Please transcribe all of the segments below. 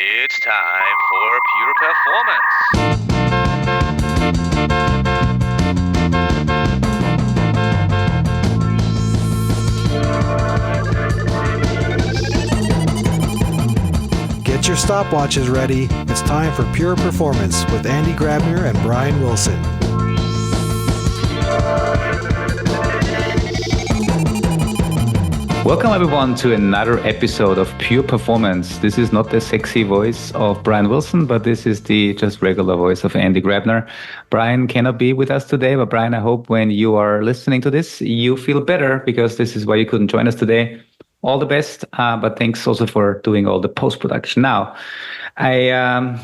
It's time for Pure Performance. Get your stopwatches ready. It's time for Pure Performance with Andy Grabner and Brian Wilson. Welcome everyone to another episode of Pure Performance. This is not the sexy voice of Brian Wilson, but this is the just regular voice of Andy Grabner. Brian cannot be with us today, but Brian, I hope when you are listening to this, you feel better because this is why you couldn't join us today. All the best, but thanks also for doing all the post-production. Now, I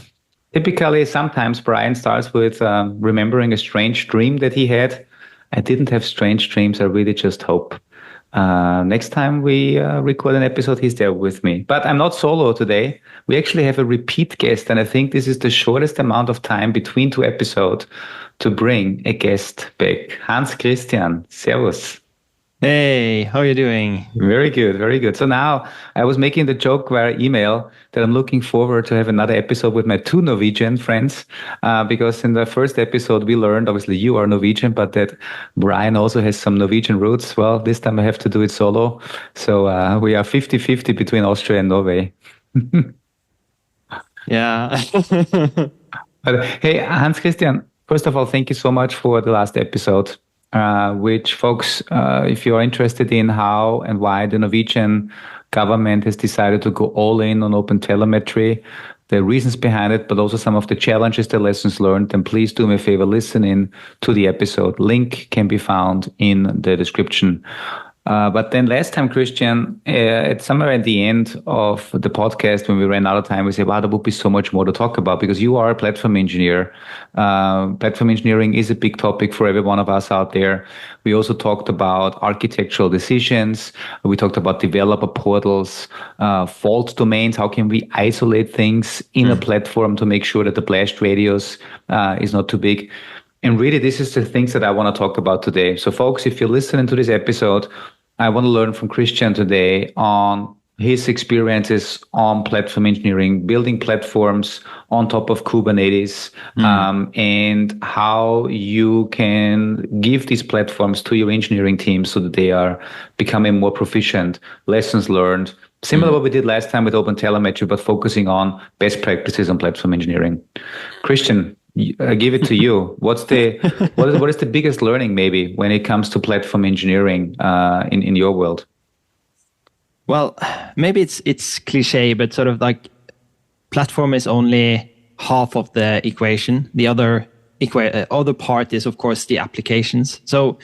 typically sometimes Brian starts with remembering a strange dream that he had. I didn't have strange dreams. I really just hope. Next time we record an episode, he's there with me. But I'm not solo today. We actually have a repeat guest, and I think this is the shortest amount of time between two episodes to bring a guest back. Hans Kristian, servus. Hey, how are you doing? Very good, very good. So now I was making the joke via email that I'm looking forward to have another episode with my two Norwegian friends, because in the first episode we learned, obviously you are Norwegian, but that Brian also has some Norwegian roots. Well, this time I have to do it solo. So we are 50-50 between Austria and Norway. Yeah. But hey, Hans Kristian, first of all, thank you so much for the last episode. Which folks, if you're interested in how and why the Norwegian government has decided to go all in on open telemetry, the reasons behind it, but also some of the challenges, the lessons learned, then please do me a favor, listen in to the episode. Link can be found in the description. But then last time, Christian, at somewhere at the end of the podcast, when we ran out of time, we said, wow, there would be so much more to talk about because you are a platform engineer. Platform engineering is a big topic for every one of us out there. We also talked about architectural decisions. We talked about developer portals, fault domains. How can we isolate things in a platform to make sure that the blast radius is not too big? And really, this is the things that I want to talk about today. So folks, if you're listening to this episode, I want to learn from Christian today on his experiences on platform engineering, building platforms on top of Kubernetes, and how you can give these platforms to your engineering team so that they are becoming more proficient, lessons learned, similar to what we did last time with OpenTelemetry, but focusing on best practices on platform engineering. Christian, I give it to you. What is the biggest learning maybe when it comes to platform engineering in your world? Well, maybe it's cliche, but sort of like platform is only half of the equation. The other part is, of course, the applications. So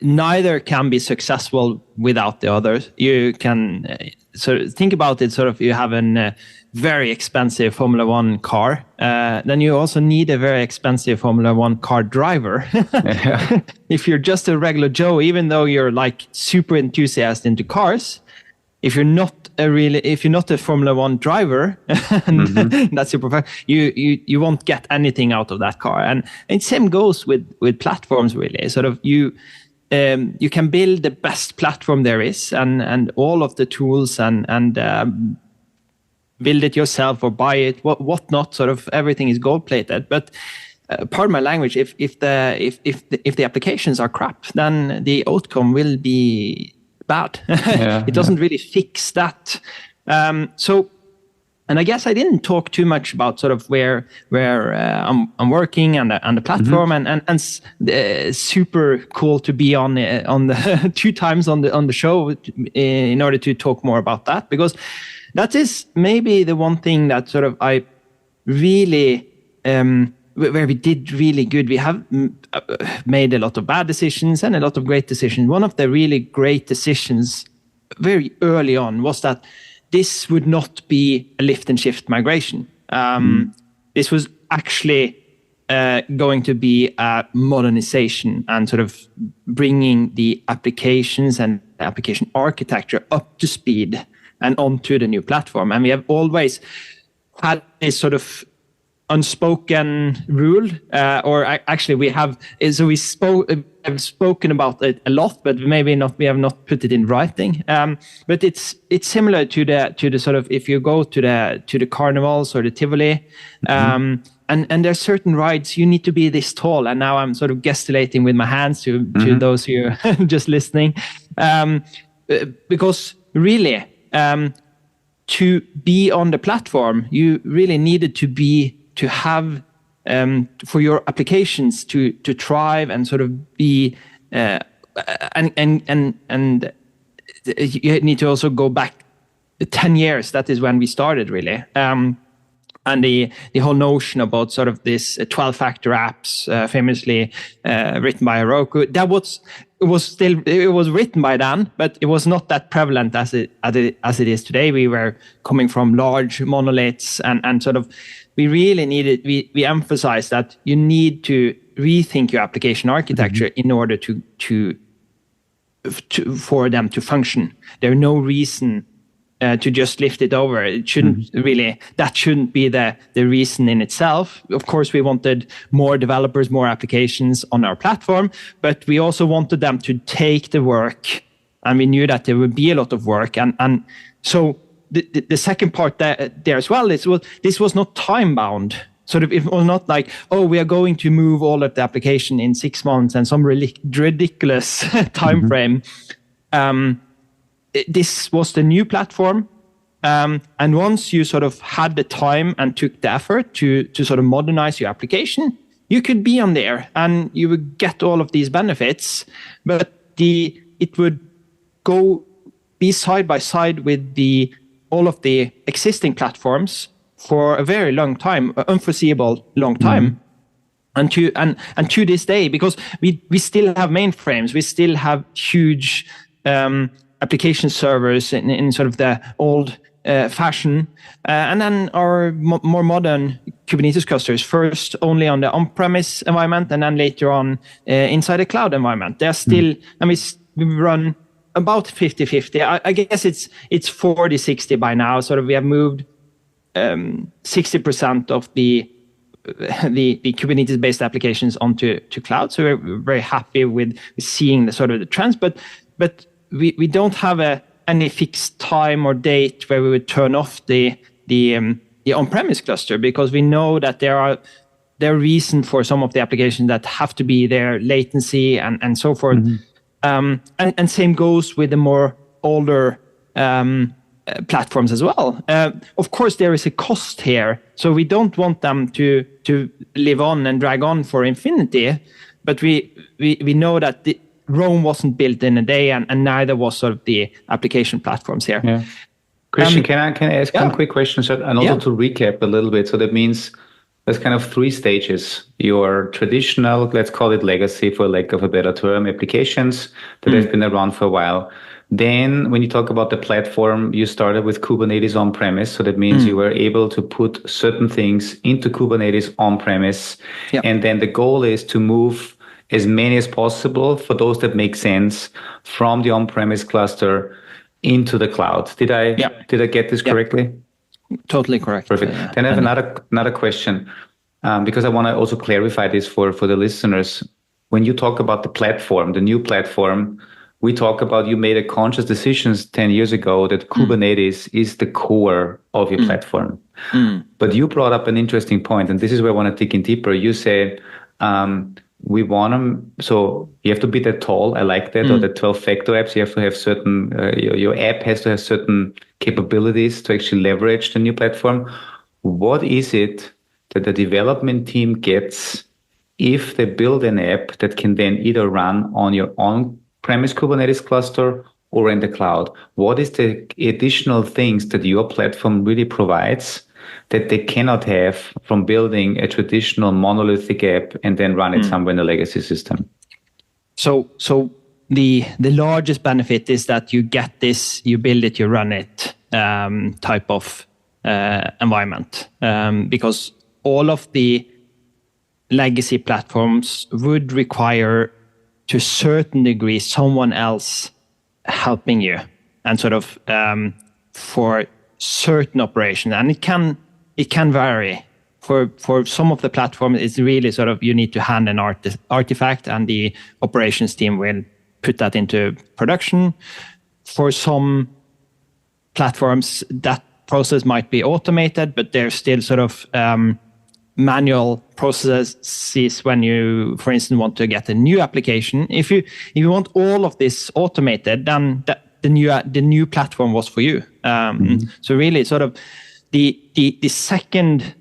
neither can be successful without the other. You can sort of think about it. Sort of, you have a very expensive Formula One car. Then you also need a very expensive Formula One car driver. Yeah. If you're just a regular Joe, even though you're like super enthusiastic into cars, if you're not a Formula One driver, and that's your profession, you won't get anything out of that car. And same goes with platforms, really. Sort of you can build the best platform there is, and all of the tools and build it yourself or buy it, whatnot. Sort of everything is gold plated. But pardon my language, if the applications are crap, then the outcome will be bad. It doesn't really fix that. So, and I guess I didn't talk too much about sort of where I'm working and the platform, and super cool to be on the 2 times on the show in order to talk more about that, because that is maybe the one thing that sort of I really where we did really good. We have made a lot of bad decisions and a lot of great decisions. One of the really great decisions very early on was that this would not be a lift and shift migration. This was actually going to be a modernization and sort of bringing the applications and application architecture up to speed and onto the new platform. And we have always had this sort of unspoken rule, actually we have. So we have spoken about it a lot, but maybe not. We have not put it in writing. But it's similar to the sort of, if you go to the carnivals or the Tivoli. And there's certain rides you need to be this tall, and now I'm sort of gesticulating with my hands to those who are just listening, because really, to be on the platform, you really needed to have for your applications to thrive and sort of be and you need to also go back 10 years. That is when we started, really. And the whole notion about sort of this 12-factor apps, famously written by Heroku, it was written by Dan, but it was not that prevalent as it is today. We were coming from large monoliths, and sort of we really needed. We emphasized that you need to rethink your application architecture in order for them to function. There's no reason to just lift it over. It shouldn't really. That shouldn't be the reason in itself. Of course, we wanted more developers, more applications on our platform, but we also wanted them to take the work, and we knew that there would be a lot of work. And so the second part there as well is, well, this was not time bound. Sort of, it was not like, oh, we are going to move all of the application in 6 months and some ridiculous time frame. This was the new platform, and once you sort of had the time and took the effort to sort of modernize your application, you could be on there and you would get all of these benefits. But it would be side by side with all of the existing platforms for a very long time, unforeseeable long time. And to this day, because we still have mainframes, we still have huge application servers in sort of the old fashion, and then our more modern Kubernetes clusters, first only on the on-premise environment, and then later on inside the cloud environment. They're still, and we run about 50-50. I guess it's 40-60 by now. Sort of, we have moved 60% of the Kubernetes-based applications onto cloud. So we're very happy with seeing the sort of the trends, but we don't have any fixed time or date where we would turn off the on-premise cluster, because we know that there are reasons for some of the applications that have to be there, latency and so forth. And same goes with the more older platforms as well. Of course, there is a cost here, so we don't want them to live on and drag on for infinity. But we know that Rome wasn't built in a day, and neither was sort of the application platforms here. Yeah. Christian, can I ask one quick question? So, and also to recap a little bit. So that means there's kind of 3 stages. Your traditional, let's call it legacy for lack of a better term, applications that have been around for a while. Then when you talk about the platform, you started with Kubernetes on-premise. So that means you were able to put certain things into Kubernetes on-premise. Yep. And then the goal is to move as many as possible, for those that make sense, from the on-premise cluster into the cloud. Did I get this correctly? Totally correct. Perfect. Then I have another question, because I want to also clarify this for the listeners. When you talk about the platform, the new platform, we talk about, you made a conscious decision 10 years ago that Kubernetes is the core of your platform. But you brought up an interesting point, and this is where I want to dig in deeper. You say, we want them, so you have to be that tall. I like that. Or the 12-factor apps, you have to have certain, your app has to have certain capabilities to actually leverage the new platform. What is it that the development team gets if they build an app that can then either run on your on-premise Kubernetes cluster or in the cloud? What is the additional things that your platform really provides that they cannot have from building a traditional monolithic app and then run it somewhere in a legacy system? So the largest benefit is that you get this, you build it, you run it type of environment, because all of the legacy platforms would require, to a certain degree, someone else helping you, and sort of for certain operation, and it can vary for some of the platforms, it's really sort of you need to hand an artifact, and the operations team will put that into production. For some platforms, that process might be automated, but there's still sort of manual processes when you, for instance, want to get a new application. If you want all of this automated, then the new platform was for you. So really, sort of the second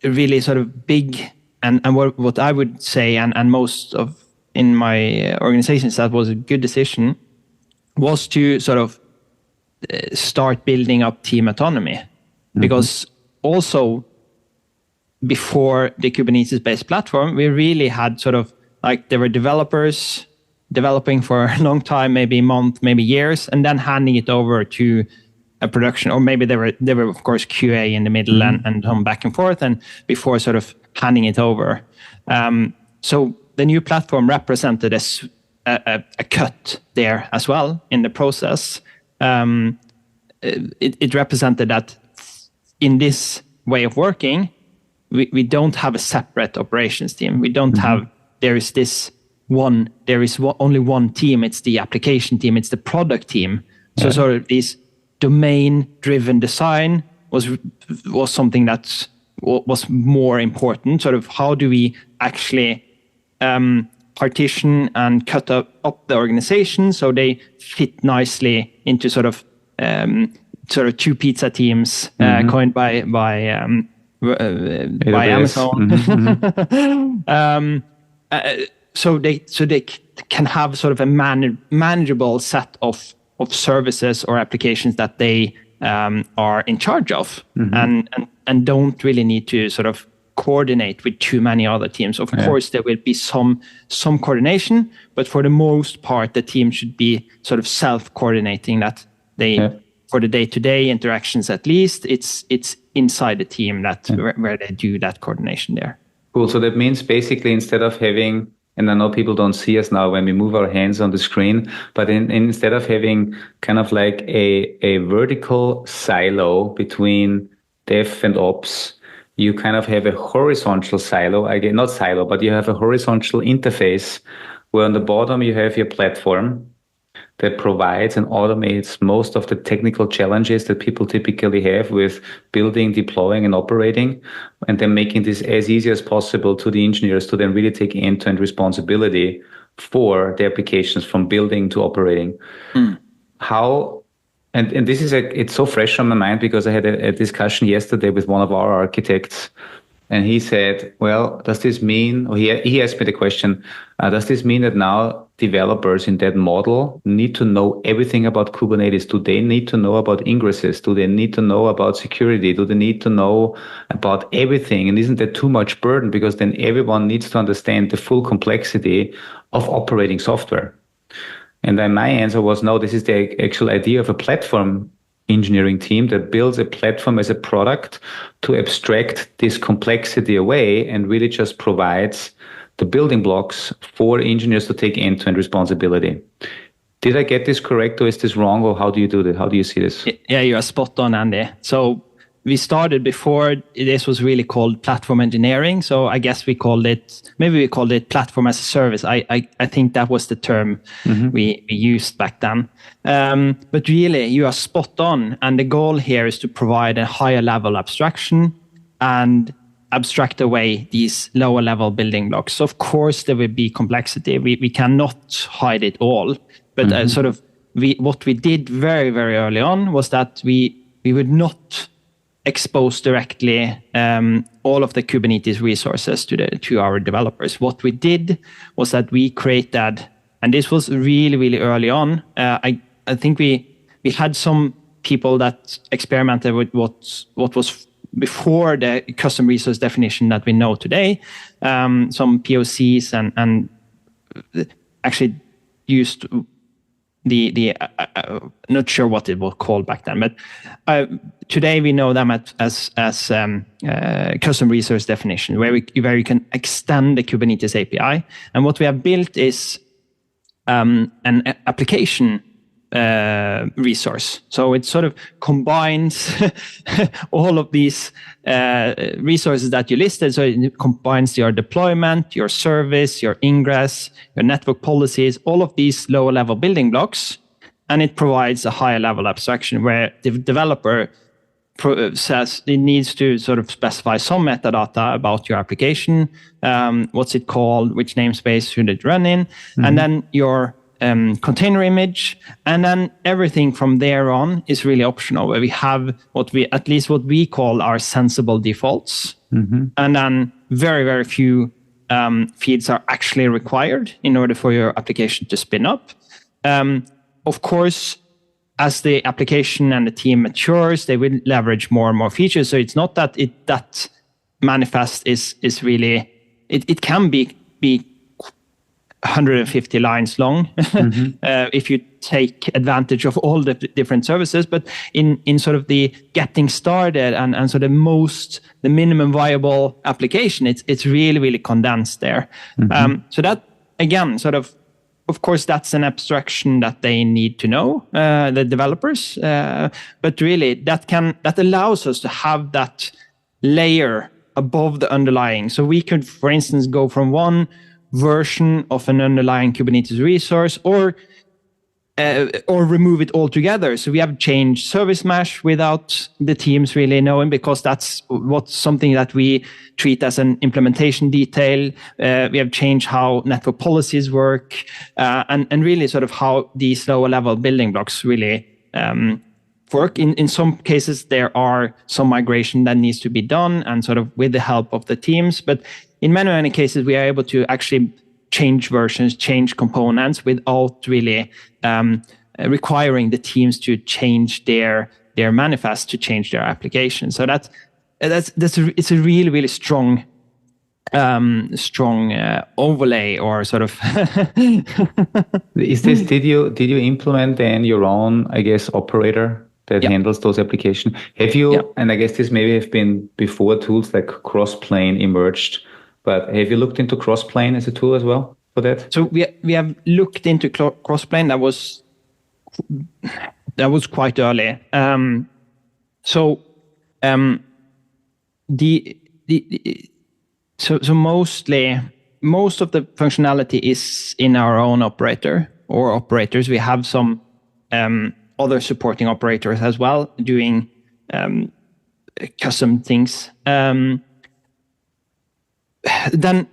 really sort of big and what I would say and most of in my organizations that was a good decision was to sort of start building up team autonomy, because also before the Kubernetes-based platform, we really had sort of like there were developers developing for a long time, maybe a month, maybe years, and then handing it over to a production, or maybe there were of course QA in the middle and some back and forth, and before sort of handing it over. So the new platform represented a cut there as well in the process. It represented that in this way of working, we don't have a separate operations team. We don't have, there is only one team. It's the application team. It's the product team. So sort of this domain-driven design was something that was more important. Sort of how do we actually partition and cut up the organization so they fit nicely into sort of two pizza teams coined by Amazon. So they can have sort of a manageable set of services or applications that they are in charge of, and don't really need to sort of coordinate with too many other teams. Of course, there will be some coordination, but for the most part, the team should be sort of self-coordinating. That they, for the day-to-day interactions at least, it's inside the team that where they do that coordination there. Cool. So that means basically instead of having, and I know people don't see us now when we move our hands on the screen, but instead of having kind of like a vertical silo between dev and ops, you kind of have a horizontal silo, again, not silo, but you have a horizontal interface where on the bottom you have your platform that provides and automates most of the technical challenges that people typically have with building, deploying, and operating, and then making this as easy as possible to the engineers to then really take end-to-end responsibility for the applications from building to operating. How, and this is it's so fresh on my mind because I had a discussion yesterday with one of our architects, and he said, well, does this mean, or he asked me the question, does this mean that now developers in that model need to know everything about Kubernetes? Do they need to know about ingresses? Do they need to know about security? Do they need to know about everything? And isn't that too much burden? Because then everyone needs to understand the full complexity of operating software. And then my answer was, no, this is the actual idea of a platform engineering team that builds a platform as a product to abstract this complexity away and really just provides the building blocks for engineers to take end-to-end responsibility. Did I get this correct, or is this wrong, or how do you do that? How do you see this? Yeah, you are spot on, Andy. So we started before this was really called platform engineering. So I guess we called it platform as a service. I think that was the term we used back then. But really, you are spot on. And the goal here is to provide a higher level abstraction and abstract away these lower level building blocks. So of course, there will be complexity. We cannot hide it all. But what we did very, very early on was that we would not expose directly all of the Kubernetes resources to our developers. What we did was that we created, and this was really, really early on. I think we had some people that experimented with what was before the custom resource definition that we know today. Some POCs and actually used the not sure what it was called back then, but today we know them as custom resource definition, where you can extend the Kubernetes API. And what we have built is an application resource. So it sort of combines all of these resources that you listed. So it combines your deployment, your service, your ingress, your network policies, all of these lower level building blocks. And it provides a higher level abstraction where the developer says it needs to sort of specify some metadata about your application, what's it called, which namespace should it run in, and then your container image, and then everything from there on is really optional, where we have what we call our sensible defaults, and then very, very few feeds are actually required in order for your application to spin up. Of course, as the application and the team matures, they will leverage more and more features. So it's not that that manifest is really, it can be 150 lines long if you take advantage of all the different services. But in sort of the getting started and sort of the minimum viable application, it's really, really condensed there. So that, again, of course, that's an abstraction that they need to know, the developers. But really, that allows us to have that layer above the underlying. So we could, for instance, go from one version of an underlying Kubernetes resource or remove it altogether. So we have changed service mesh without the teams really knowing, because that's something that we treat as an implementation detail. We have changed how network policies work, and really sort of how these lower level building blocks really work. In some cases, there are some migration that needs to be done, and sort of with the help of the teams. But in many, many cases, we are able to actually change versions, change components without really requiring the teams to change their manifest, to change their application. So it's a really, really strong overlay, or sort of. Is this? Did you implement then your own, I guess, operator that handles those applications? Have you? And I guess this maybe have been before tools like Crossplane emerged. But have you looked into Crossplane as a tool as well for that? So we have looked into Crossplane. That was quite early. So mostly most of the functionality is in our own operator or operators. We have some other supporting operators as well doing custom things. Then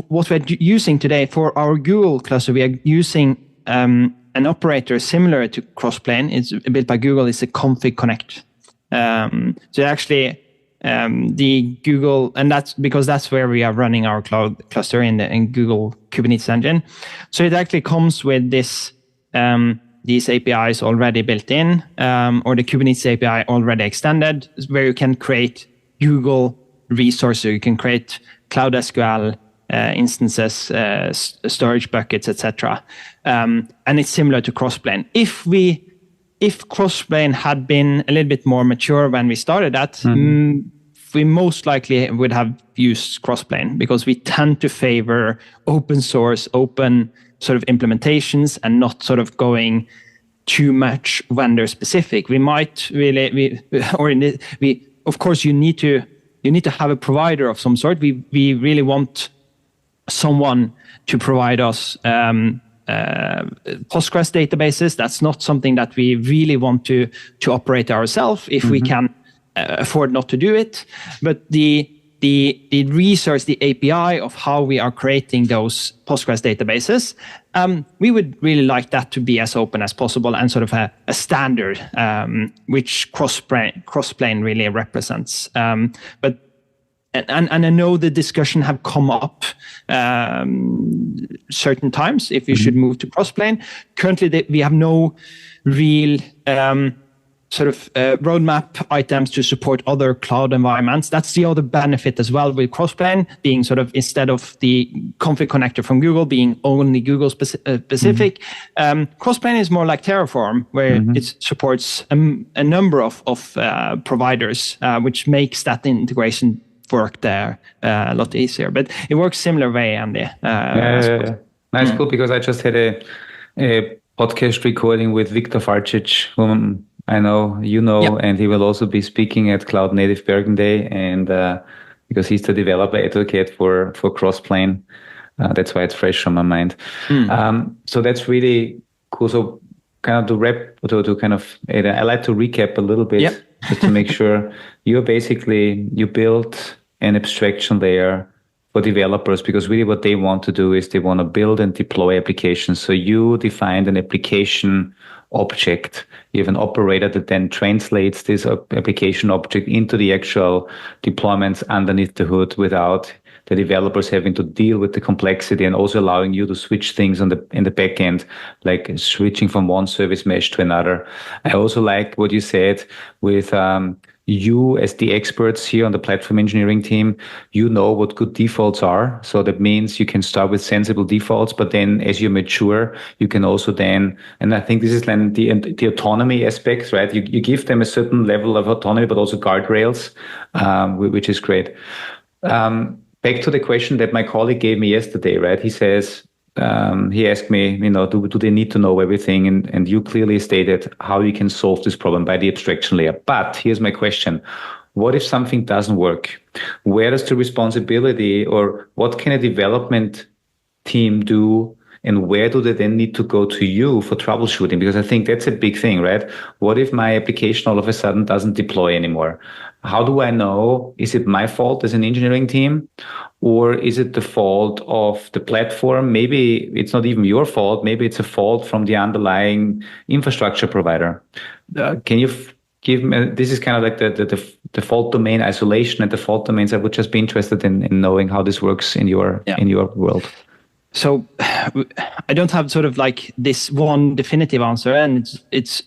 what we're using today for our Google cluster, we are using an operator similar to Crossplane. It's built by Google. It's a config connect. So actually the Google, and that's because that's where we are running our cloud cluster in Google Kubernetes Engine. So it actually comes with this these APIs already built in, or the Kubernetes API already extended, where you can create Google resources. You can create Cloud SQL instances, storage buckets, etc. And it's similar to Crossplane. If Crossplane had been a little bit more mature when we started that, we most likely would have used Crossplane, because we tend to favor open source, open sort of implementations, and not sort of going too much vendor specific. We might really, of course, you need to have a provider of some sort. We really want someone to provide us Postgres databases. That's not something that we really want to operate ourselves if we can afford not to do it. But the resource, the API of how we are creating those Postgres databases, we would really like that to be as open as possible, and sort of a standard, which Crossplane really represents. But I know the discussion have come up certain times if you should move to Crossplane. Currently, we have no real sort of roadmap items to support other cloud environments. That's the other benefit as well with Crossplane, being sort of, instead of the config connector from Google being only Google specific, Crossplane is more like Terraform, where it supports a number of providers, which makes that integration work there a lot easier. But it works similar way, Andy. Nice, cool, because I just had a podcast recording with Viktor Farcic, whom I know you know, Yeah. and he will also be speaking at Cloud Native Bergen Day, and because he's the developer advocate for Crossplane, that's why it's fresh on my mind. So that's really cool. So kind of to kind of, I like to recap a little bit just to make sure you built an abstraction layer for developers, because really what they want to do is they want to build and deploy applications. So you defined an application object. You have an operator that then translates this application object into the actual deployments underneath the hood without the developers having to deal with the complexity, and also allowing you to switch things in the back end, like switching from one service mesh to another. I also like what you said with you as the experts here on the platform engineering team, you know what good defaults are. So that means you can start with sensible defaults, but then as you mature, you can also then, and I think this is then the autonomy aspect, right? You give them a certain level of autonomy, but also guardrails, which is great. Back to the question that my colleague gave me yesterday, right? He says, he asked me, do they need to know everything? And you clearly stated how you can solve this problem by the abstraction layer. But here's my question. What if something doesn't work? Where does the responsibility, or what can a development team do? And where do they then need to go to you for troubleshooting? Because I think that's a big thing, right? What if my application all of a sudden doesn't deploy anymore? How do I know? Is it my fault as an engineering team? Or is it the fault of the platform? Maybe it's not even your fault. Maybe it's a fault from the underlying infrastructure provider. Can you give me, this is kind of like the fault domain isolation and the fault domains. I would just be interested in knowing how this works in your world. So I don't have sort of like this one definitive answer, and it's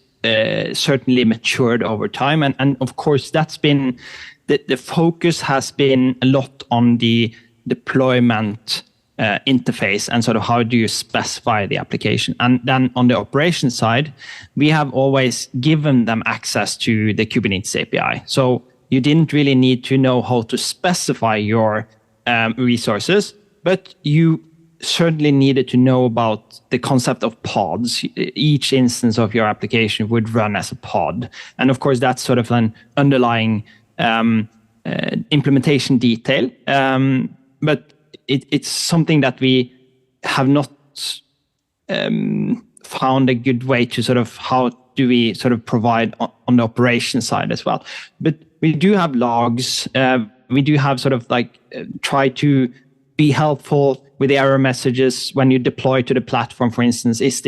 certainly matured over time. And of course, that's been, the focus has been a lot on the deployment interface and sort of how do you specify the application. And then on the operations side, we have always given them access to the Kubernetes API. So you didn't really need to know how to specify your resources, but you certainly needed to know about the concept of pods. Each instance of your application would run as a pod. And of course, that's sort of an underlying implementation detail. But it's something that we have not found a good way to sort of, how do we sort of provide on the operation side as well. But we do have logs. We do have sort of like try to be helpful with the error messages when you deploy to the platform, for instance. Is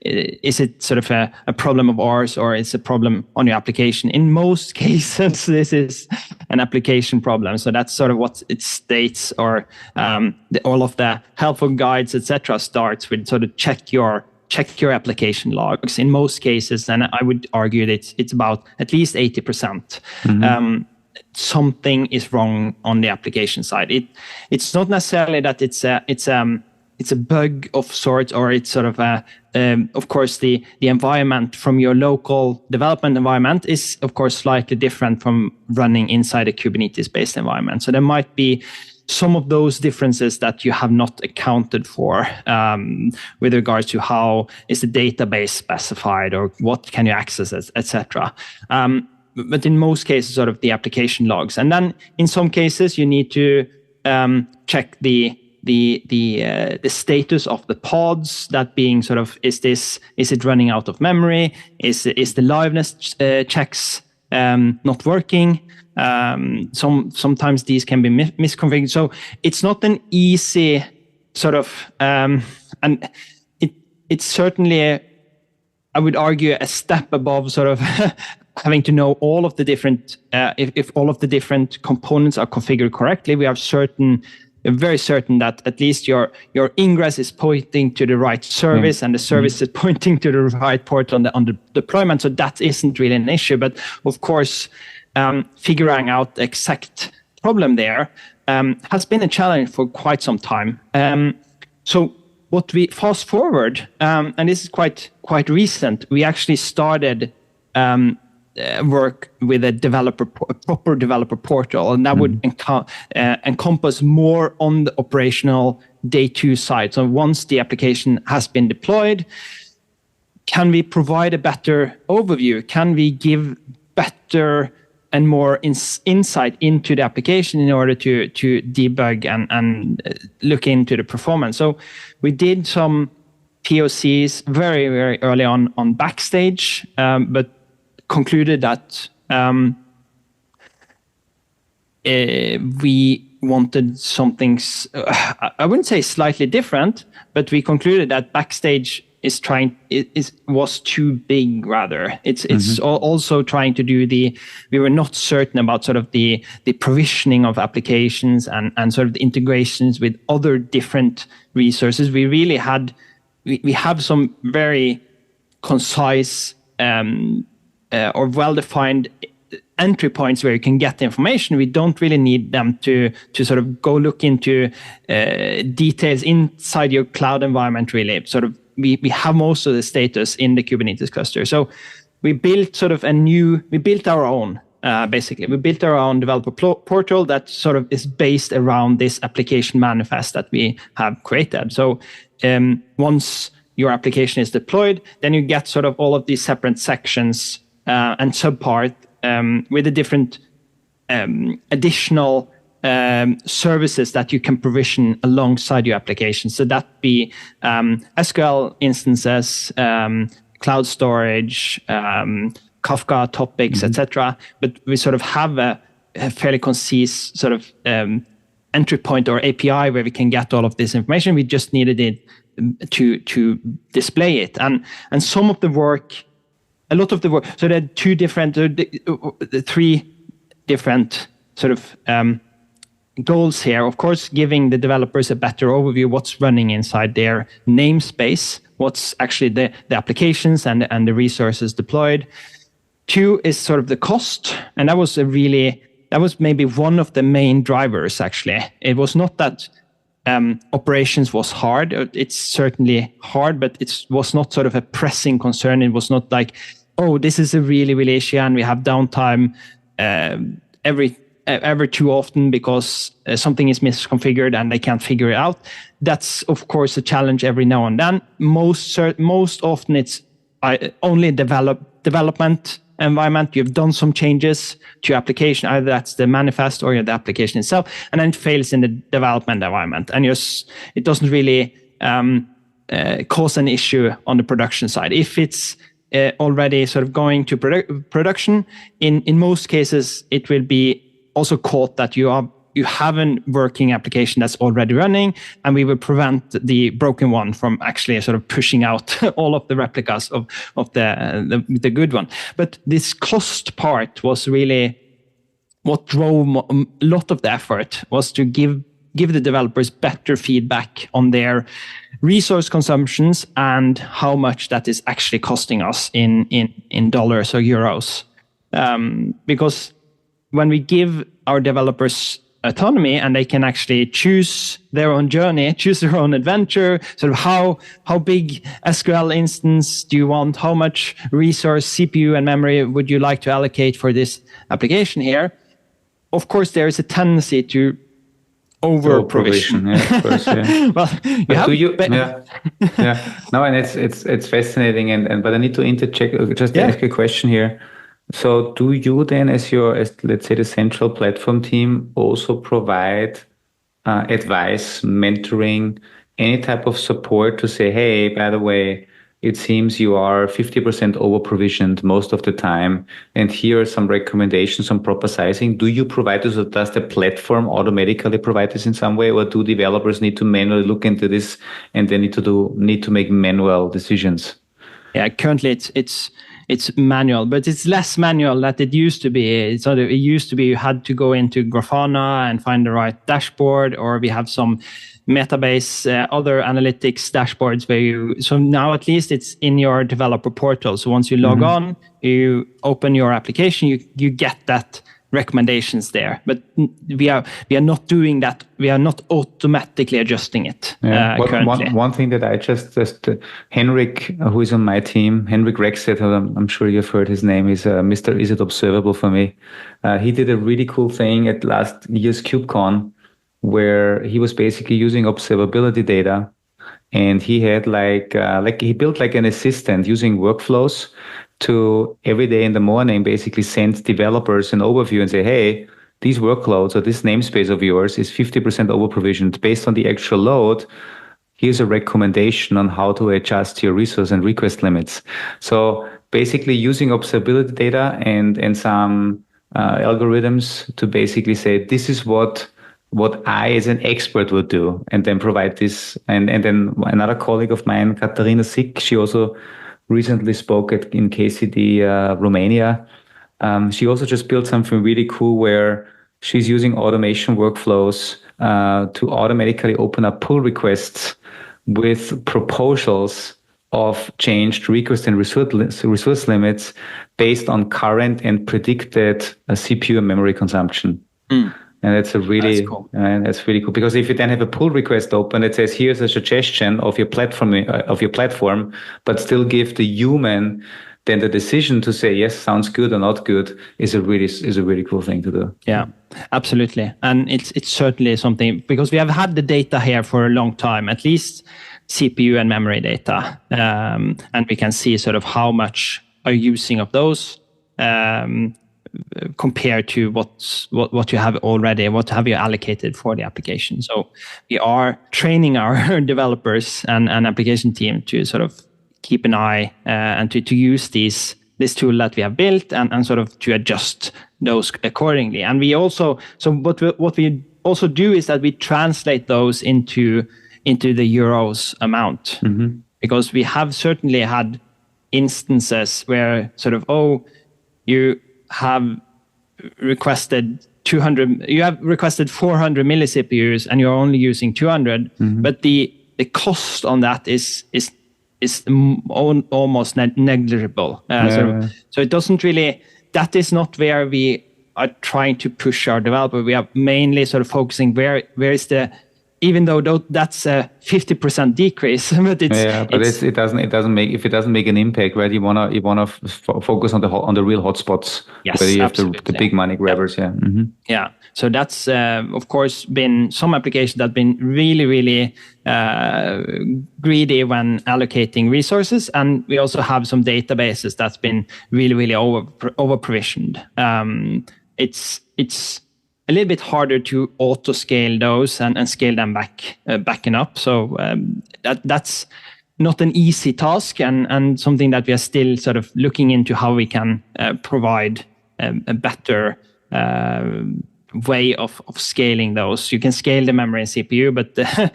it sort of a problem of ours, or is it a problem on your application? In most cases, this is an application problem. So that's sort of what it states, or all of the helpful guides, etc., starts with sort of check your application logs. In most cases, and I would argue that it's about at least 80%. Something is wrong on the application side. It's not necessarily that it's a bug of sorts, or it's sort of of course the environment from your local development environment is of course slightly different from running inside a Kubernetes based environment. So there might be some of those differences that you have not accounted for with regards to how is the database specified, or what can you access, etc. But in most cases, sort of the application logs. And then in some cases, you need to check the status of the pods, that being sort of, is it running out of memory? Is the liveness checks not working? Sometimes these can be misconfigured. So it's not an easy sort of, and it's certainly, I would argue, a step above sort of having to know all of the different, if all of the different components are configured correctly. We are very certain that at least your ingress is pointing to the right service, and the service is pointing to the right port on the deployment. So that isn't really an issue. But of course, figuring out the exact problem there has been a challenge for quite some time. So what we fast forward, and this is quite recent, we actually started work with a proper developer portal, and that would encompass more on the operational day 2 side. So once the application has been deployed, can we provide a better overview? Can we give better and more insight into the application in order to debug and look into the performance? So we did some POCs very, very early on Backstage, but concluded that we wanted something, I wouldn't say slightly different, but we concluded that Backstage was too big rather. It's also trying to do we were not certain about sort of the provisioning of applications and sort of the integrations with other different resources. We really we have some very concise or well-defined entry points where you can get the information. We don't really need them to sort of go look into details inside your cloud environment, really. Sort of we have most of the status in the Kubernetes cluster. So we built sort of we built our own, basically. We built our own developer portal that sort of is based around this application manifest that we have created. So once your application is deployed, then you get sort of all of these separate sections and subpart with the different additional services that you can provision alongside your application. So that be SQL instances, cloud storage, Kafka topics, etc. But we sort of have a fairly concise sort of entry point or API where we can get all of this information. We just needed it to display it, and some of the work. A lot of the work. So there are three different sort of goals here. Of course, giving the developers a better overview of what's running inside their namespace, what's actually the applications and the resources deployed. 2 is sort of the cost, and that was maybe one of the main drivers. Actually, it was not that operations was hard. It's certainly hard, but it was not sort of a pressing concern. It was not like, oh, this is a really issue and we have downtime every too often because something is misconfigured and they can't figure it out. That's of course a challenge every now and then. Most often it's only development environment. You've done some changes to your application, either that's the manifest or the application itself, and then it fails in the development environment, and it doesn't really cause an issue on the production side. If it's already sort of going to production, in most cases it will be also caught that you have a working application that's already running, and we will prevent the broken one from actually sort of pushing out all of the replicas of the good one. But this cost part was really what drove a lot of the effort, was to give the developers better feedback on their resource consumptions and how much that is actually costing us in dollars or euros. Because when we give our developers autonomy and they can actually choose their own journey, choose their own adventure, sort of how big SQL instance do you want, how much resource, CPU and memory would you like to allocate for this application here? Of course, there is a tendency to over provision. Yeah, of course, yeah. Well, No, and it's fascinating, but I need to interject, just ask a question here. So do you then, as let's say the central platform team, also provide advice, mentoring, any type of support to say, hey, by the way, it seems you are 50% over-provisioned most of the time, and here are some recommendations, some proper sizing. Do you provide this, or does the platform automatically provide this in some way, or do developers need to manually look into this and they need to make manual decisions? Yeah, currently it's manual, but it's less manual than it used to be. It used to be you had to go into Grafana and find the right dashboard, or we have some Metabase, other analytics dashboards so now at least it's in your developer portal. So once you log on, you open your application, you get that recommendations there. But we are not doing that. We are not automatically adjusting it currently. One thing that I just Henrik, who is on my team, Henrik Rexed, I'm sure you've heard his name, is Mr. Is It Observable for me. He did a really cool thing at last year's KubeCon, where he was basically using observability data and he had like he built like an assistant using workflows to every day in the morning basically send developers an overview and say, hey, these workloads or this namespace of yours is 50% over provisioned based on the actual load. Here's a recommendation on how to adjust your resource and request limits. So basically using observability data and some algorithms to basically say, this is what I as an expert would do, and then provide this. And then another colleague of mine, Katarina Sik, she also recently spoke in KCD Romania. She also just built something really cool where she's using automation workflows to automatically open up pull requests with proposals of changed request and resource limits based on current and predicted CPU and memory consumption. And that's really cool. That's really cool, because if you then have a pull request open that says, here's a suggestion of your platform, but still give the human then the decision to say yes, sounds good or not good, is a really cool thing to do. Yeah, absolutely. And it's certainly something, because we have had the data here for a long time, at least CPU and memory data, and we can see sort of how much are you using of those compared to what you have already, what have you allocated for the application. So we are training our developers and application team to sort of keep an eye and to use this tool that we have built and sort of to adjust those accordingly. And we also, so what we also do is that we translate those into the euros amount, because we have certainly had instances where sort of, you have requested 400 milli-CPUs and you're only using 200, but the cost on that is almost negligible. So it doesn't really, that is not where we are trying to push our developer. We are mainly sort of focusing where is the, even though that's a 50% decrease, but it doesn't make an impact, right? You wanna focus on the real hotspots, yes, where you have the big money grabbers. Yeah. So that's of course been some applications that have been really, really greedy when allocating resources, and we also have some databases that's been really, really over provisioned. It's a little bit harder to auto scale those and scale them backing up. So that's not an easy task, and something that we are still sort of looking into how we can provide a better way of scaling those. You can scale the memory and CPU, but the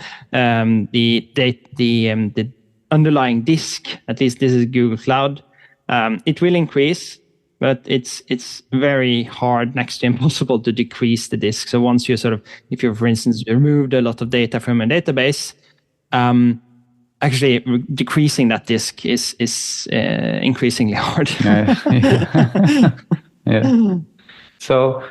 underlying disk, at least this is Google Cloud, it will increase, but it's very hard, next to impossible, to decrease the disk. So once you if you, for instance, removed a lot of data from a database, actually decreasing that disk is increasingly hard. Yeah. So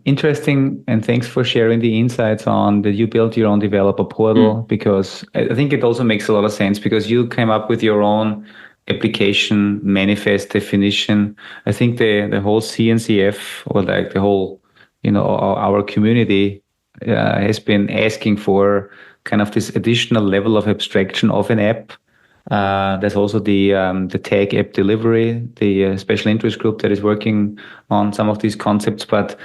interesting, and thanks for sharing the insights on that you built your own developer portal, because I think it also makes a lot of sense, because you came up with your own application manifest definition. I think the whole CNCF, or like the whole, our community has been asking for kind of this additional level of abstraction of an app. There's also the tag app delivery, the special interest group that is working on some of these concepts. But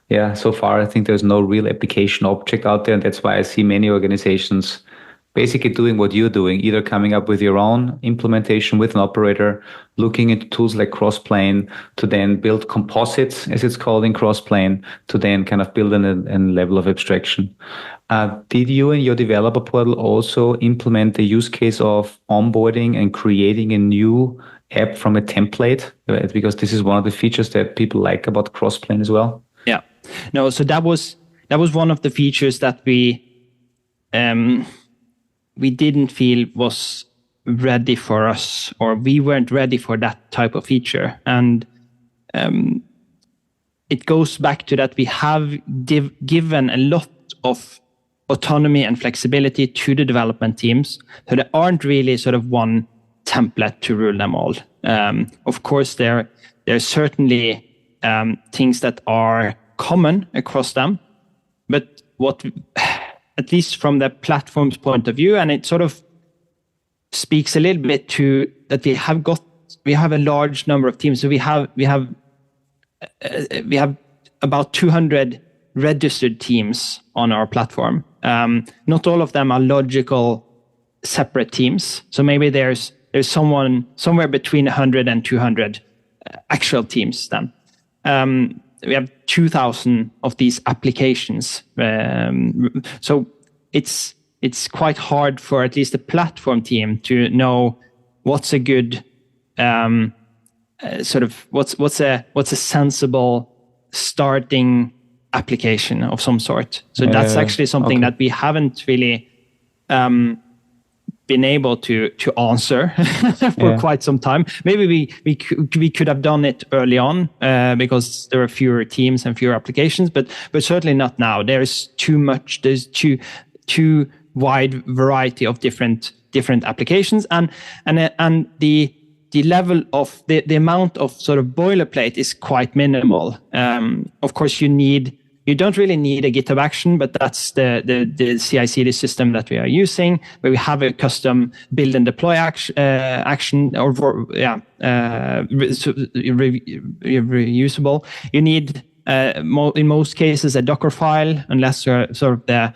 yeah, so far I think there's no real application object out there, and that's why I see many organizations basically doing what you're doing, either coming up with your own implementation with an operator, looking into tools like Crossplane to then build composites, as it's called in Crossplane, to then kind of build a level of abstraction. Did you and your developer portal also implement the use case of onboarding and creating a new app from a template? Because this is one of the features that people like about Crossplane as well. Yeah. No, so that was one of the features that we didn't feel was ready for us, or we weren't ready for that type of feature. And it goes back to that we have given a lot of autonomy and flexibility to the development teams. So there aren't really sort of one template to rule them all. Of course, there are certainly things that are common across them, but what, at least from the platform's point of view, and it sort of speaks a little bit to that we have a large number of teams. So we have about 200 registered teams on our platform. Not all of them are logical separate teams. So maybe there's someone somewhere between 100 and 200 actual teams then. We have 2,000 of these applications. So it's quite hard for at least the platform team to know what's a good what's a sensible starting application of some sort. So that's actually something that we haven't really been able to answer for quite some time. Maybe we could have done it early on because there are fewer teams and fewer applications, but certainly not now. There's too much. There's too wide variety of different applications, and the level of the amount of sort of boilerplate is quite minimal. Of course, you don't really need a GitHub action, but that's the CI/CD system that we are using, where we have a custom build and deploy action reusable. You need in most cases a Docker file, unless sort of the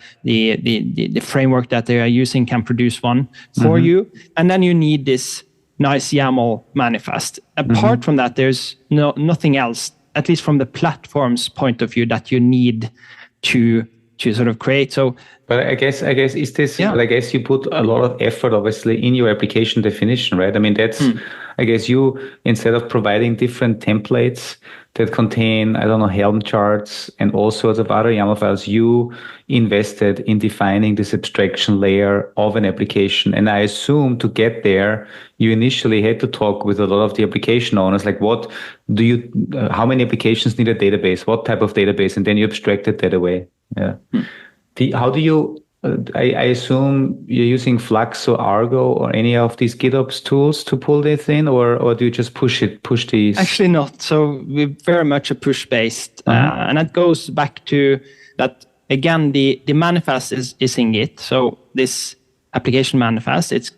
framework that they are using can produce one for you, and then you need this NAIS YAML manifest. Apart from that, there's nothing else, at least from the platform's point of view, that you need to sort of create. So, but I guess is this? I guess you put a lot of effort, obviously, in your application definition, right? I mean, that's. I guess you, instead of providing different templates that contain, I don't know, Helm charts and all sorts of other YAML files, you invested in defining this abstraction layer of an application. And I assume to get there, you initially had to talk with a lot of the application owners, like how many applications need a database? What type of database? And then you abstracted that away. Yeah. How do you, I assume you're using Flux or Argo or any of these GitOps tools to pull this in, or do you just push these? Actually not. So we're very much a push-based. And that goes back to that, again, the manifest is in Git. So this application manifest, it's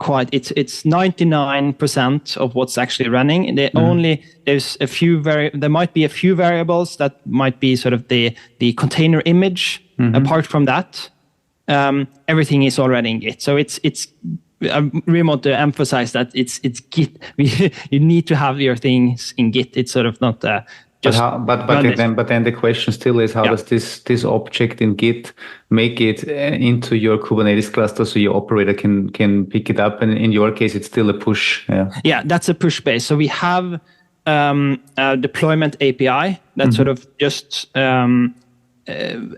99% of what's actually running. There might be a few variables that might be sort of the container image. Apart from that, everything is already in Git. So I really want to emphasize that it's Git. You need to have your things in Git. It's sort of not just. But then the question still is, how does this object in Git make it into your Kubernetes cluster so your operator can pick it up? And in your case, it's still a push. Yeah, that's a push base. So we have a deployment API that sort of just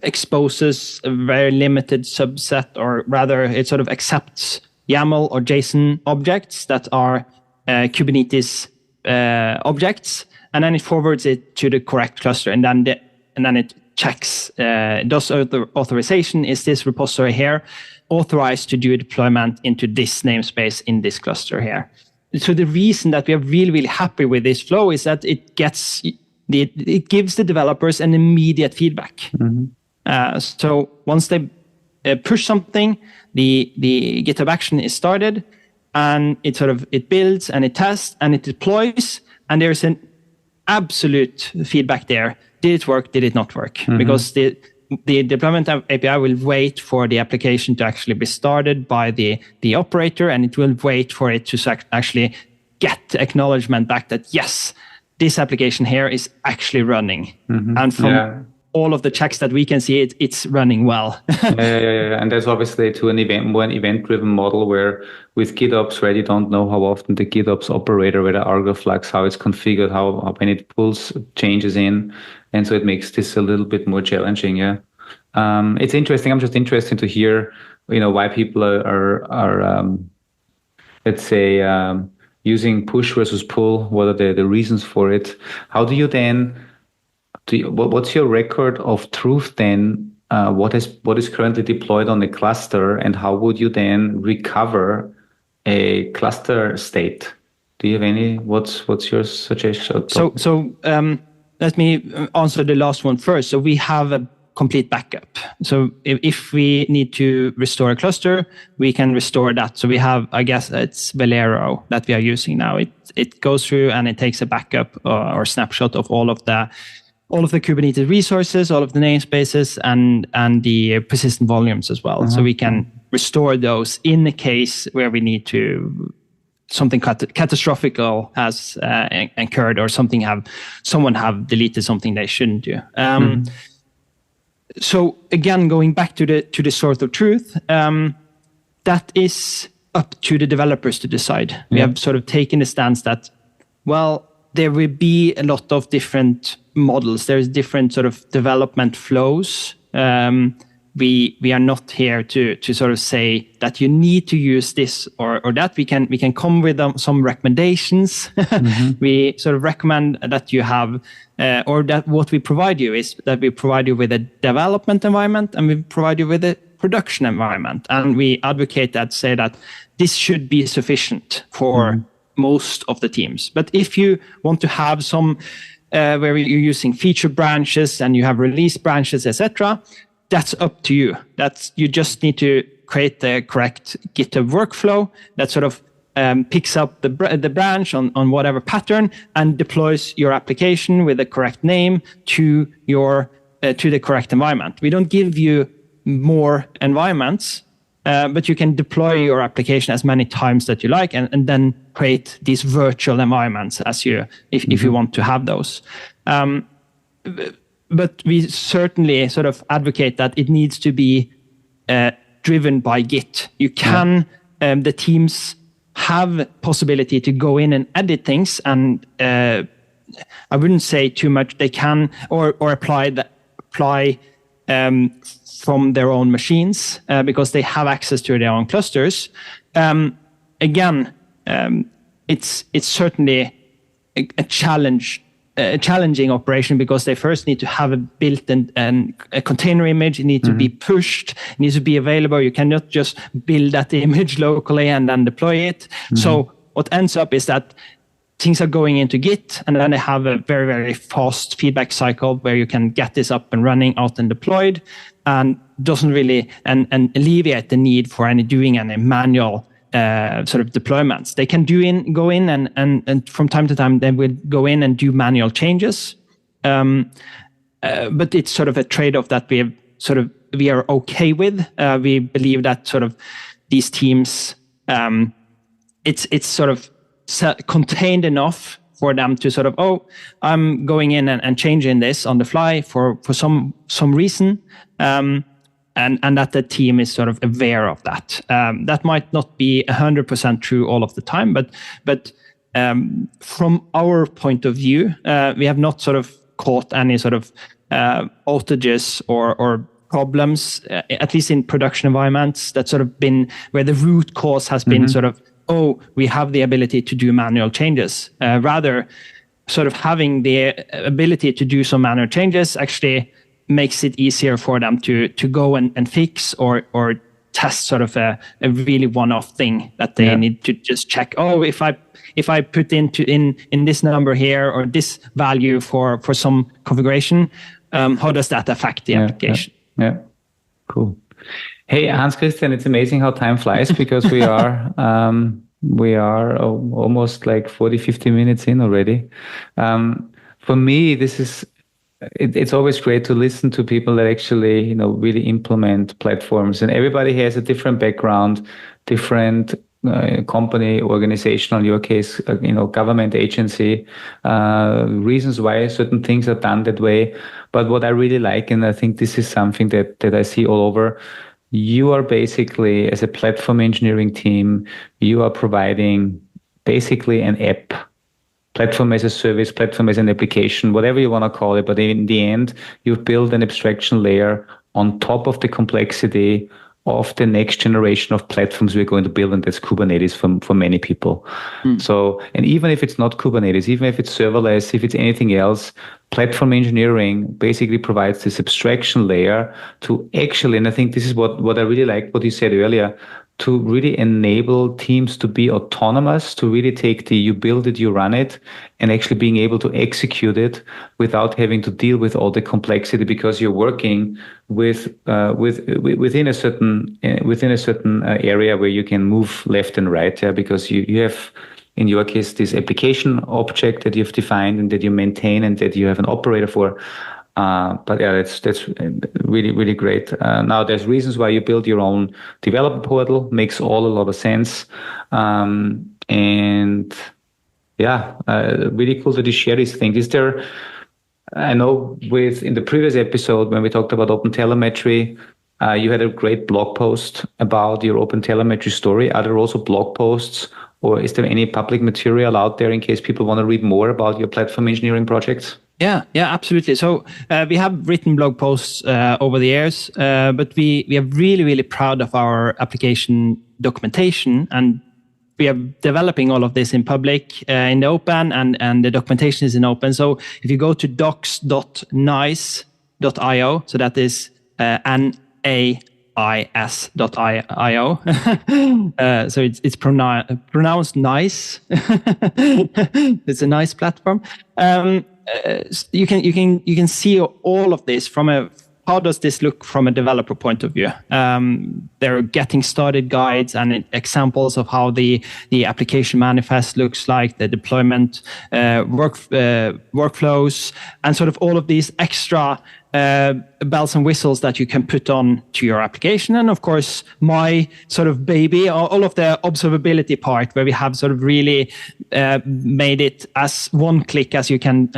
exposes a very limited subset, or rather it sort of accepts YAML or JSON objects that are Kubernetes objects, and then it forwards it to the correct cluster, and then it checks, does authorization, is this repository here authorized to do a deployment into this namespace in this cluster here. So the reason that we are really, really happy with this flow is that it gives the developers an immediate feedback. So once they push something, the GitHub action is started, and it builds and it tests and it deploys, and there's an absolute feedback there. Did it work? Did it not work? Because the deployment API will wait for the application to actually be started by the operator, and it will wait for it to actually get acknowledgement back that yes, this application here is actually running. And from all of the checks that we can see, it's running well. And there's obviously to an event-driven model where with GitOps, right, you don't know how often the GitOps operator, whether Argo, Flux, how it's configured, how when it pulls changes in. And so it makes this a little bit more challenging. It's interesting. I'm just interested to hear, why people are let's say, using push versus pull. What are the reasons for it? How do you then, what's your record of truth then? What is currently deployed on the cluster, and how would you then recover a cluster state? Do you have what's your suggestion? So let me answer the last one first. So we have a complete backup. So if we need to restore a cluster, we can restore that. So we have, I guess it's Velero that we are using now. It goes through and it takes a backup or snapshot of all of the Kubernetes resources, all of the namespaces, and the persistent volumes as well. So we can restore those in the case where we need to, something catastrophical has occurred, or someone have deleted something they shouldn't do. So again, going back to the source of truth, that is up to the developers to decide. We have sort of taken the stance that, well, there will be a lot of different models. There's different sort of development flows. We are not here to sort of say that you need to use this or that. We can come with some recommendations. We sort of recommend that you have, or that what we provide you is that we provide you with a development environment and we provide you with a production environment. And we advocate that, say that this should be sufficient for most of the teams. But if you want to have some where you're using feature branches and you have release branches, etc., that's up to you. You just need to create the correct GitHub workflow that sort of picks up the branch on whatever pattern and deploys your application with the correct name to the correct environment. We don't give you more environments, but you can deploy your application as many times that you like, and then create these virtual environments if you want to have those. But we certainly sort of advocate that it needs to be driven by Git. You can, the teams have possibility to go in and edit things, and I wouldn't say too much. They can or apply from their own machines because they have access to their own clusters. Again, it's certainly a challenging operation because they first need to have a built-in a container image. It needs to be pushed. It needs to be available. You cannot just build that image locally and then deploy it. So what ends up is that things are going into Git, and then they have a very, very fast feedback cycle where you can get this up and running, out and deployed, and doesn't really and alleviate the need for doing any manual sort of deployments. They can go in and from time to time they will go in and do manual changes, but it's sort of a trade-off that we are okay with. We believe that sort of these teams, it's sort of contained enough for them to sort of, I'm going in and changing this on the fly for some reason. And that the team is sort of aware of that. That might not be 100% true all of the time, but from our point of view, we have not sort of caught any sort of outages or problems, at least in production environments, that sort of been where the root cause has been sort of, we have the ability to do manual changes. Rather, sort of having the ability to do some manual changes actually makes it easier for them to go and fix or test sort of a really one-off thing that they need to just check. If I put in this number here or this value for some configuration, how does that affect the application? Yeah, cool. Hey, Hans Kristian, it's amazing how time flies because we are almost like 40-50 minutes in already. For me, this is. It's always great to listen to people that actually, really implement platforms, and everybody has a different background, different company, organizational, in your case, government agency, reasons why certain things are done that way. But what I really like, and I think this is something that I see all over, you are basically, as a platform engineering team, you are providing basically an app. Platform as a service, platform as an application, whatever you want to call it. But in the end, you've built an abstraction layer on top of the complexity of the next generation of platforms we're going to build, and that's Kubernetes for many people. So, and even if it's not Kubernetes, even if it's serverless, if it's anything else, platform engineering basically provides this abstraction layer to actually, and I think this is what I really like, what you said earlier, to really enable teams to be autonomous, to really take you build it, you run it, and actually being able to execute it without having to deal with all the complexity, because you're working within a certain area where you can move left and right. Yeah, because you have, in your case, this application object that you've defined and that you maintain and that you have an operator for. But yeah, that's really, really great. Now, there's reasons why you build your own developer portal. Makes a lot of sense. And yeah, really cool that you share these things. Is there, I know in the previous episode when we talked about OpenTelemetry, you had a great blog post about your OpenTelemetry story. Are there also blog posts, or is there any public material out there in case people want to read more about your platform engineering projects? Yeah, absolutely. So we have written blog posts over the years, but we are really, really proud of our application documentation, and we are developing all of this in public, in the open, and the documentation is in open. So if you go to docs.nais.io, so that is NAIS.io. So it's pronounced nice. It's a nice platform. You can see all of this how does this look from a developer point of view? There are getting started guides and examples of how the application manifest looks like, the deployment workflows, and sort of all of these extra bells and whistles that you can put on to your application. And of course, my sort of baby, all of the observability part, where we have sort of really made it as one click as you can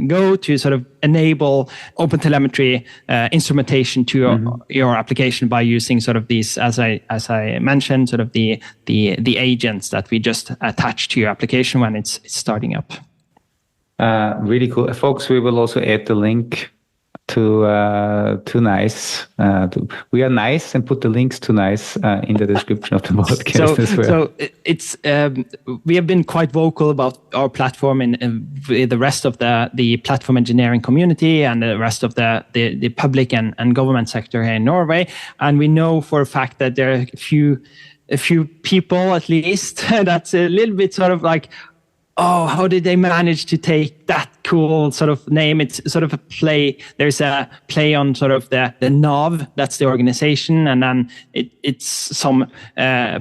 go to sort of enable OpenTelemetry instrumentation to your application by using sort of these, as I mentioned, sort of the agents that we just attach to your application when it's starting up. Really cool, folks. We will also add the link to NAIS. We are nice and put the links to NAIS in the description of the podcast as well. So it's we have been quite vocal about our platform in the rest of the platform engineering community and the rest of the public and government sector here in Norway, and we know for a fact that there are a few people at least that's a little bit sort of like, oh, how did they manage to take that cool sort of name? It's sort of a play. There's a play on sort of the NAV, that's the organization, and then it's some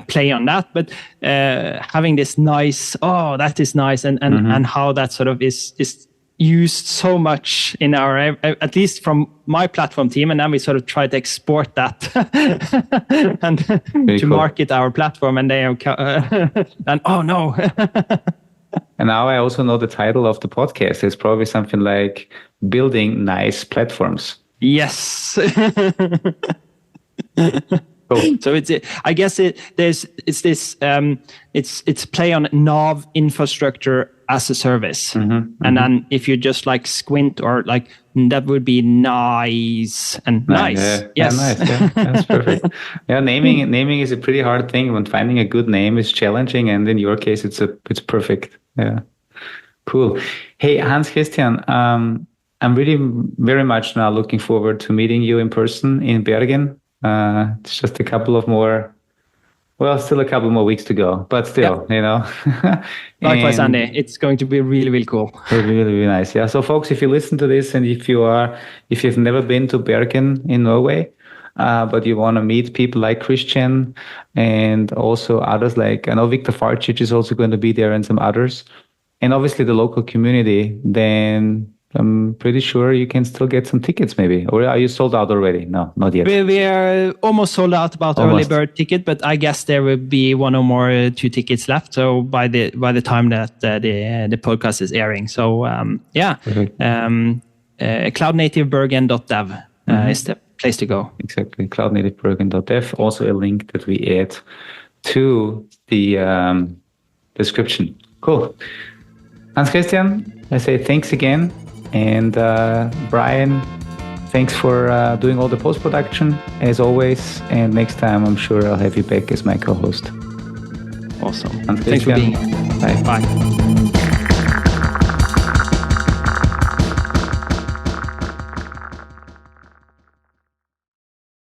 play on that. But having this nice, oh, that is nice, and how that sort of is used so much in our, at least from my platform team, and then we sort of try to export that and to market our platform, and they are and oh no. And now I also know the title of the podcast. It's probably something like Building Nice Platforms. Yes. Cool. So it's play on NAV, infrastructure as a service. And then if you just like squint or like, that would be nice and nice. Yeah, yes. Yeah, nice. Yeah, that's perfect. Yeah, naming is a pretty hard thing. When finding a good name is challenging, and in your case, it's perfect. Yeah, cool. Hey, Hans Kristian, I'm really very much now looking forward to meeting you in person in Bergen. It's just still a couple more weeks to go, but still, you know. Likewise, Andy. It's going to be really, really cool. Really, really nice. Yeah. So, folks, if you listen to this, and if you've never been to Bergen in Norway, but you want to meet people like Kristian and also others, like I know Victor Farcic is also going to be there, and some others, and obviously the local community, then I'm pretty sure you can still get some tickets, maybe. Or are you sold out already? No, not yet. We are almost sold out about early bird ticket, but I guess there will be one or more 2 tickets left. So by the time that the podcast is airing, so cloudnativebergen.dev is the place to go. Exactly, cloudnativebergen.dev. Also a link that we add to the description. Cool. Hans Kristian, I say thanks again. And Brian, thanks for doing all the post-production, as always. And next time, I'm sure I'll have you back as my co-host. Awesome. Thanks for being here. Bye. Bye.